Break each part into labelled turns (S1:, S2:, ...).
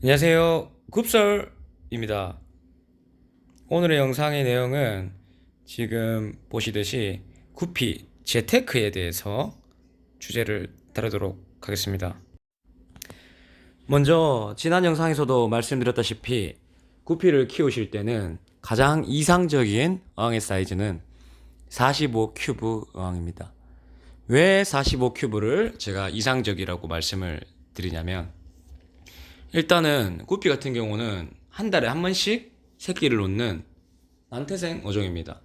S1: 안녕하세요. 굽설입니다. 오늘의 영상의 내용은 지금 보시듯이 구피 재테크에 대해서 주제를 다루도록 하겠습니다. 먼저 지난 영상에서도 말씀드렸다시피 구피를 키우실 때는 가장 이상적인 어항의 사이즈는 45 큐브 어항입니다. 왜 45 큐브를 제가 이상적이라고 말씀을 드리냐면, 일단은 구피 같은 경우는 한 달에 한 번씩 새끼를 놓는 난태생 어종입니다.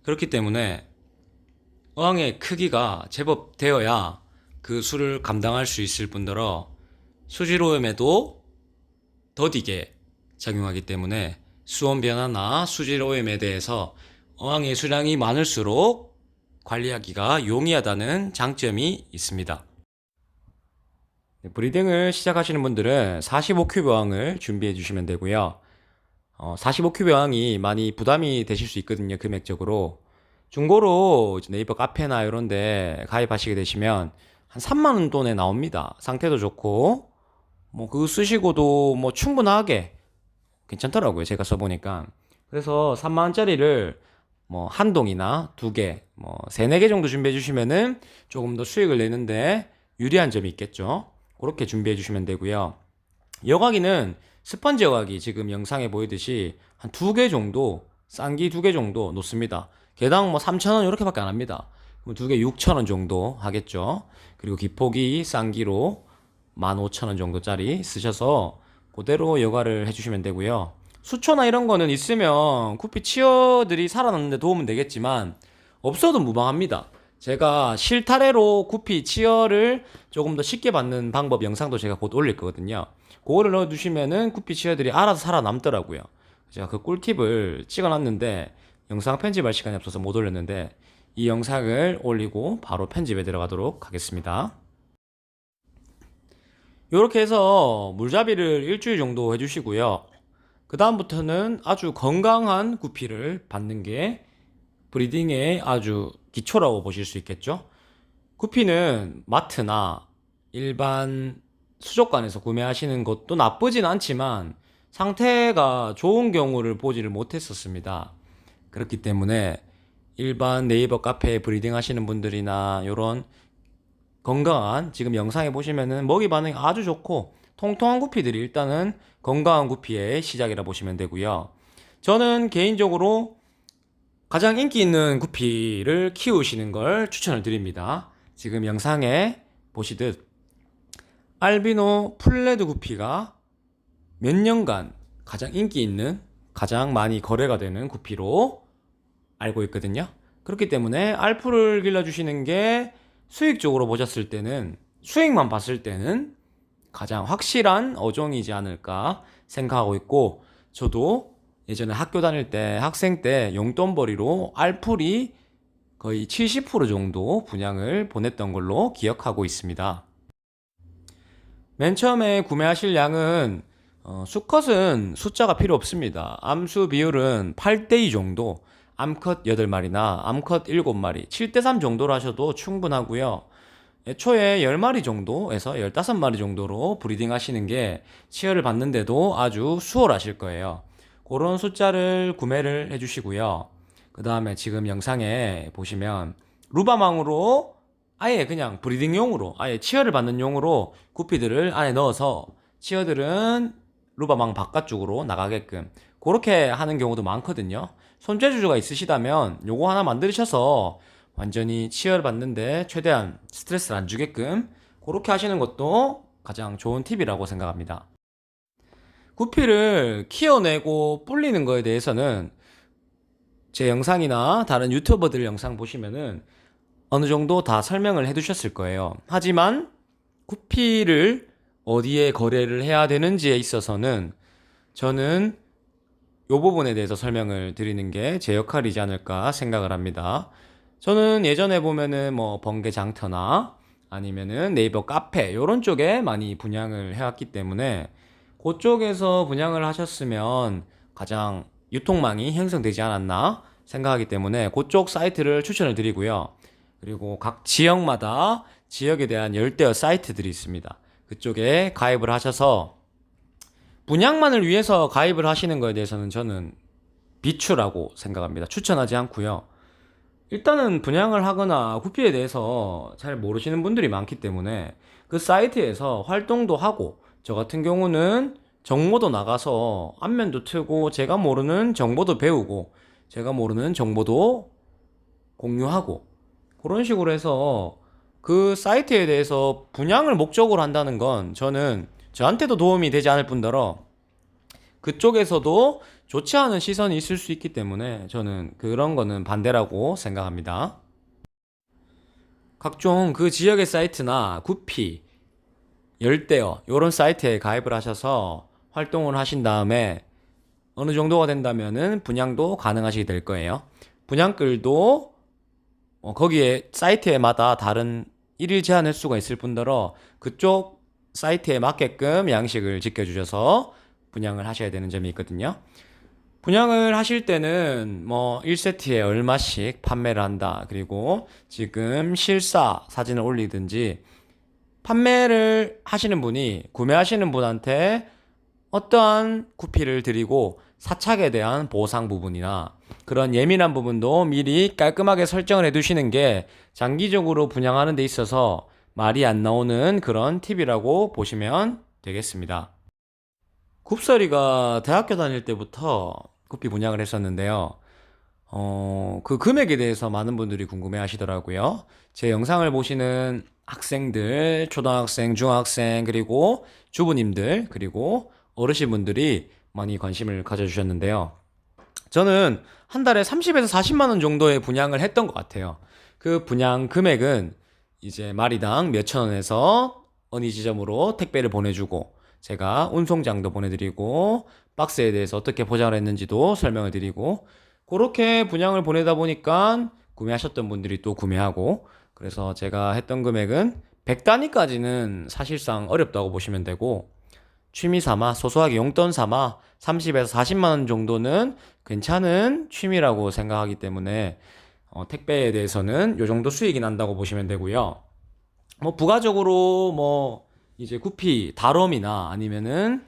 S1: 그렇기 때문에 어항의 크기가 제법 되어야 그 수를 감당할 수 있을 뿐더러 수질오염에도 더디게 작용하기 때문에 수온 변화나 수질오염에 대해서 어항의 수량이 많을수록 관리하기가 용이하다는 장점이 있습니다. 브리딩을 시작하시는 분들은 45큐브 어항을 준비해 주시면 되고요. 45큐브 어항이 많이 부담이 되실 수 있거든요, 금액적으로. 중고로 네이버 카페나 이런 데 가입하시게 되시면 한 3만 원 돈에 나옵니다. 상태도 좋고 그거 쓰시고도 충분하게 괜찮더라고요, 제가 써보니까. 그래서 3만 원짜리를 한 동이나 두 개, 세네 개 정도 준비해 주시면은 조금 더 수익을 내는데 유리한 점이 있겠죠. 그렇게 준비해 주시면 되고요. 여과기는 스펀지 여과기 지금 영상에 보이듯이 한 두 개 정도, 싼기 두 개 정도 놓습니다. 개당 3,000원 이렇게밖에 안 합니다. 두 개 6,000원 정도 하겠죠. 그리고 기포기 싼기로 15,000원 정도짜리 쓰셔서 그대로 여과를 해주시면 되고요. 수초나 이런 거는 있으면 구피 치어들이 살아나는데 도움은 되겠지만 없어도 무방합니다. 제가 실타래로 구피 치어를 조금 더 쉽게 받는 방법 영상도 제가 곧 올릴 거거든요. 그거를 넣어두시면은 구피 치어들이 알아서 살아남더라고요. 제가 그 꿀팁을 찍어놨는데 영상 편집할 시간이 없어서 못 올렸는데 이 영상을 올리고 바로 편집에 들어가도록 하겠습니다. 이렇게 해서 물잡이를 일주일 정도 해주시고요. 그 다음부터는 아주 건강한 구피를 받는 게 브리딩의 아주 기초라고 보실 수 있겠죠. 구피는 마트나 일반 수족관에서 구매하시는 것도 나쁘진 않지만 상태가 좋은 경우를 보지를 못했었습니다. 그렇기 때문에 일반 네이버 카페에 브리딩 하시는 분들이나 이런 건강한, 지금 영상에 보시면은 먹이 반응이 아주 좋고 통통한 구피들이 일단은 건강한 구피의 시작이라 보시면 되고요. 저는 개인적으로 가장 인기 있는 구피를 키우시는 걸 추천을 드립니다. 지금 영상에 보시듯 알비노 플레드 구피가 몇 년간 가장 인기 있는, 가장 많이 거래가 되는 구피로 알고 있거든요. 그렇기 때문에 알프를 길러주시는 게 수익적으로 보셨을 때는, 수익만 봤을 때는 가장 확실한 어종이지 않을까 생각하고 있고, 저도 예전에 학교 다닐 때, 학생 때 용돈벌이로 알풀이 거의 70% 정도 분양을 보냈던 걸로 기억하고 있습니다. 맨 처음에 구매하실 양은 수컷은 숫자가 필요 없습니다. 암수 비율은 8대2 정도, 암컷 8마리나 암컷 7마리, 7대3 정도로 하셔도 충분하고요. 애초에 10마리 정도에서 15마리 정도로 브리딩 하시는 게 치어를 받는데도 아주 수월하실 거예요. 그런 숫자를 구매를 해주시고요. 그 다음에 지금 영상에 보시면 루바망으로 아예 그냥 브리딩용으로, 아예 치어를 받는 용으로 구피들을 안에 넣어서 치어들은 루바망 바깥쪽으로 나가게끔 그렇게 하는 경우도 많거든요. 손재주가 있으시다면 요거 하나 만드셔서 완전히 치어를 받는데 최대한 스트레스를 안 주게끔 그렇게 하시는 것도 가장 좋은 팁이라고 생각합니다. 구피를 키워내고 불리는 거에 대해서는 제 영상이나 다른 유튜버들 영상 보시면은 어느 정도 다 설명을 해 두셨을 거예요. 하지만 구피를 어디에 거래를 해야 되는지에 있어서는 저는 이 부분에 대해서 설명을 드리는 게 제 역할이지 않을까 생각을 합니다. 저는 예전에 보면은 번개 장터나 아니면은 네이버 카페 이런 쪽에 많이 분양을 해왔기 때문에 그쪽에서 분양을 하셨으면 가장 유통망이 형성되지 않았나 생각하기 때문에 그쪽 사이트를 추천을 드리고요. 그리고 각 지역마다 지역에 대한 열대어 사이트들이 있습니다. 그쪽에 가입을 하셔서 분양만을 위해서 가입을 하시는 거에 대해서는 저는 비추라고 생각합니다. 추천하지 않고요. 일단은 분양을 하거나 구피에 대해서 잘 모르시는 분들이 많기 때문에 그 사이트에서 활동도 하고, 저 같은 경우는 정모도 나가서 안면도 트고 제가 모르는 정보도 배우고 제가 모르는 정보도 공유하고, 그런 식으로 해서 그 사이트에 대해서 분양을 목적으로 한다는 건 저는 저한테도 도움이 되지 않을 뿐더러 그쪽에서도 좋지 않은 시선이 있을 수 있기 때문에 저는 그런 거는 반대라고 생각합니다. 각종 그 지역의 사이트나 구피, 열대어 이런 사이트에 가입을 하셔서 활동을 하신 다음에 어느 정도가 된다면은 분양도 가능하시게 될 거예요. 분양글도 거기에 사이트에마다 다른 일일 제한 횟수가 있을 뿐더러 그쪽 사이트에 맞게끔 양식을 지켜주셔서 분양을 하셔야 되는 점이 있거든요. 분양을 하실 때는 뭐 1세트에 얼마씩 판매를 한다, 그리고 지금 실사 사진을 올리든지, 판매를 하시는 분이 구매하시는 분한테 어떠한 구피를 드리고 사착에 대한 보상 부분이나 그런 예민한 부분도 미리 깔끔하게 설정을 해두시는 게 장기적으로 분양하는 데 있어서 말이 안 나오는 그런 팁이라고 보시면 되겠습니다. 굽서리가 대학교 다닐 때부터 구피 분양을 했었는데요. 그 금액에 대해서 많은 분들이 궁금해 하시더라고요. 제 영상을 보시는 학생들, 초등학생, 중학생, 그리고 주부님들, 그리고 어르신분들이 많이 관심을 가져주셨는데요. 저는 한 달에 30에서 40만 원 정도의 분양을 했던 것 같아요. 그 분양 금액은 이제 마리당 몇천 원에서 어느 지점으로 택배를 보내주고, 제가 운송장도 보내드리고, 박스에 대해서 어떻게 포장을 했는지도 설명을 드리고, 그렇게 분양을 보내다 보니까 구매하셨던 분들이 또 구매하고, 그래서 제가 했던 금액은 100단위까지는 사실상 어렵다고 보시면 되고, 취미 삼아 소소하게 용돈 삼아 30에서 40만 원 정도는 괜찮은 취미라고 생각하기 때문에 택배에 대해서는 요 정도 수익이 난다고 보시면 되고요. 뭐 부가적으로 뭐 이제 구피 다롬이나 아니면은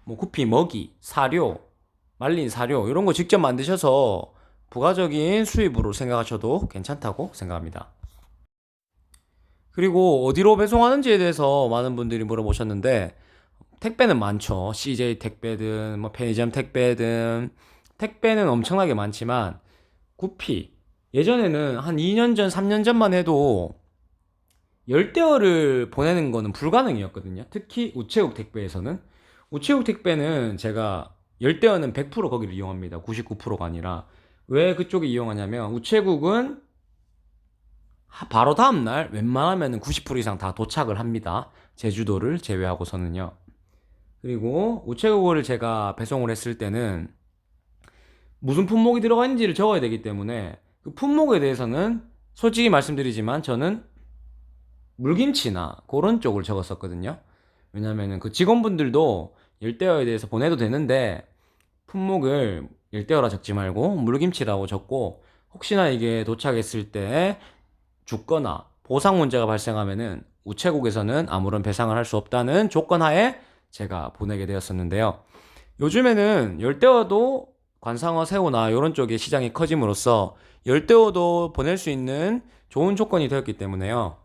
S1: 뭐 구피 먹이, 사료, 말린 사료 이런 거 직접 만드셔서 부가적인 수입으로 생각하셔도 괜찮다고 생각합니다. 그리고 어디로 배송하는지에 대해서 많은 분들이 물어보셨는데, 택배는 많죠. CJ 택배든 뭐 편의점 택배든 택배는 엄청나게 많지만, 구피 예전에는 한 2년 전, 3년 전만 해도 열대어를 보내는 거는 불가능이었거든요. 특히 우체국 택배에서는. 우체국 택배는 제가 열대어는 100% 거기를 이용합니다. 99%가 아니라. 왜 그쪽에 이용하냐면 우체국은 바로 다음날 웬만하면 90% 이상 다 도착을 합니다. 제주도를 제외하고서는요. 그리고 우체국을 제가 배송을 했을 때는 무슨 품목이 들어가 있는지를 적어야 되기 때문에 그 품목에 대해서는 솔직히 말씀드리지만 저는 물김치나 그런 쪽을 적었었거든요. 왜냐면은 그 직원분들도 열대어에 대해서 보내도 되는데 품목을 열대어라 적지 말고 물김치라고 적고, 혹시나 이게 도착했을 때 죽거나 보상 문제가 발생하면은 우체국에서는 아무런 배상을 할 수 없다는 조건 하에 제가 보내게 되었었는데요. 요즘에는 열대어도 관상어, 새우나 이런 쪽의 시장이 커짐으로써 열대어도 보낼 수 있는 좋은 조건이 되었기 때문에요.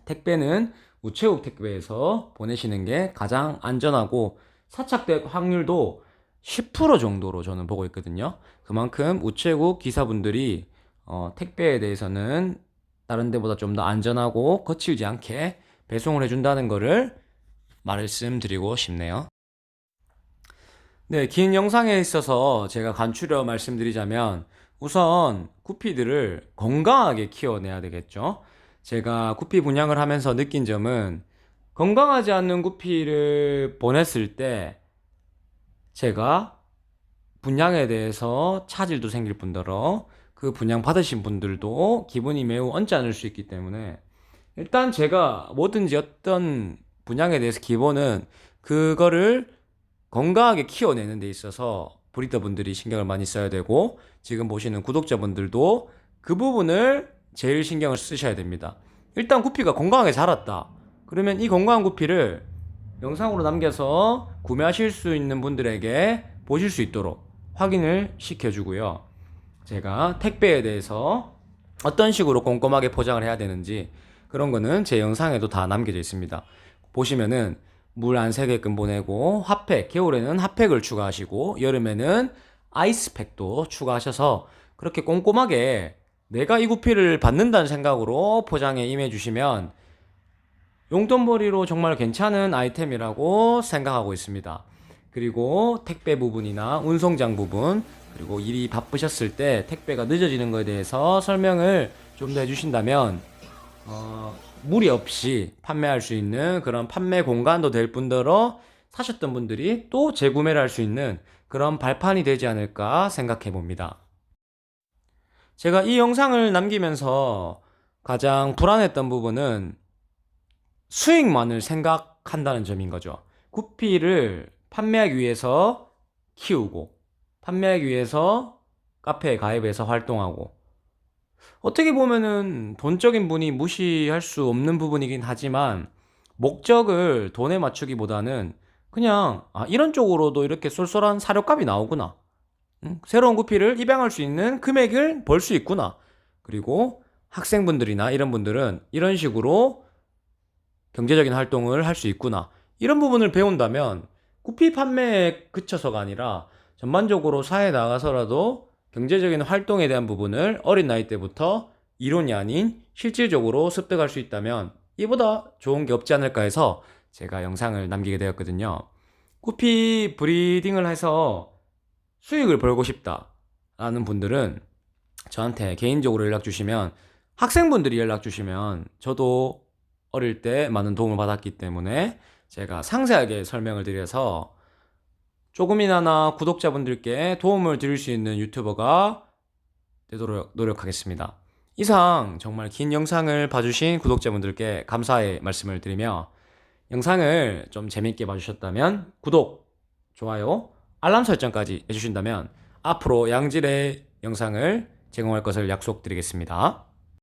S1: 택배는 우체국 택배에서 보내시는 게 가장 안전하고 사착될 확률도 10% 정도로 저는 보고 있거든요. 그만큼 우체국 기사분들이 택배에 대해서는 다른 데보다 좀 더 안전하고 거칠지 않게 배송을 해준다는 거를 말씀드리고 싶네요. 네, 긴 영상에 있어서 제가 간추려 말씀드리자면, 우선 구피들을 건강하게 키워내야 되겠죠. 제가 구피 분양을 하면서 느낀 점은, 건강하지 않는 구피를 보냈을 때 제가 분양에 대해서 차질도 생길 뿐더러 그 분양 받으신 분들도 기분이 매우 언짢을 수 있기 때문에, 일단 제가 뭐든지 어떤 분양에 대해서 기본은 그거를 건강하게 키워내는 데 있어서 브리더분들이 신경을 많이 써야 되고, 지금 보시는 구독자분들도 그 부분을 제일 신경을 쓰셔야 됩니다. 일단 구피가 건강하게 자랐다, 그러면 이 건강한 구피를 영상으로 남겨서 구매하실 수 있는 분들에게 보실 수 있도록 확인을 시켜주고요. 제가 택배에 대해서 어떤 식으로 꼼꼼하게 포장을 해야 되는지 그런 거는 제 영상에도 다 남겨져 있습니다. 보시면은 물 안 새게끔 보내고 핫팩, 겨울에는 핫팩을 추가하시고 여름에는 아이스팩도 추가하셔서 그렇게 꼼꼼하게 내가 이 구피를 받는다는 생각으로 포장에 임해 주시면 용돈벌이로 정말 괜찮은 아이템이라고 생각하고 있습니다. 그리고 택배 부분이나 운송장 부분, 그리고 일이 바쁘셨을 때 택배가 늦어지는 것에 대해서 설명을 좀 더 해주신다면 무리 없이 판매할 수 있는 그런 판매 공간도 될 뿐더러 사셨던 분들이 또 재구매를 할 수 있는 그런 발판이 되지 않을까 생각해 봅니다. 제가 이 영상을 남기면서 가장 불안했던 부분은 수익만을 생각한다는 점인 거죠. 구피를 판매하기 위해서 키우고, 판매하기 위해서 카페에 가입해서 활동하고, 어떻게 보면은 돈적인 분이 무시할 수 없는 부분이긴 하지만, 목적을 돈에 맞추기보다는 그냥, 이런 쪽으로도 이렇게 쏠쏠한 사료값이 나오구나. 새로운 구피를 입양할 수 있는 금액을 벌 수 있구나. 그리고 학생분들이나 이런 분들은 이런 식으로 경제적인 활동을 할 수 있구나. 이런 부분을 배운다면 구피 판매에 그쳐서가 아니라 전반적으로 사회에 나가서라도 경제적인 활동에 대한 부분을 어린 나이 때부터 이론이 아닌 실질적으로 습득할 수 있다면 이보다 좋은 게 없지 않을까 해서 제가 영상을 남기게 되었거든요. 구피 브리딩을 해서 수익을 벌고 싶다라는 분들은 저한테 개인적으로 연락 주시면, 학생분들이 연락 주시면 저도 어릴 때 많은 도움을 받았기 때문에 제가 상세하게 설명을 드려서 조금이나마 구독자분들께 도움을 드릴 수 있는 유튜버가 되도록 노력하겠습니다. 이상 정말 긴 영상을 봐주신 구독자분들께 감사의 말씀을 드리며, 영상을 좀 재밌게 봐주셨다면 구독, 좋아요, 알람 설정까지 해주신다면 앞으로 양질의 영상을 제공할 것을 약속드리겠습니다.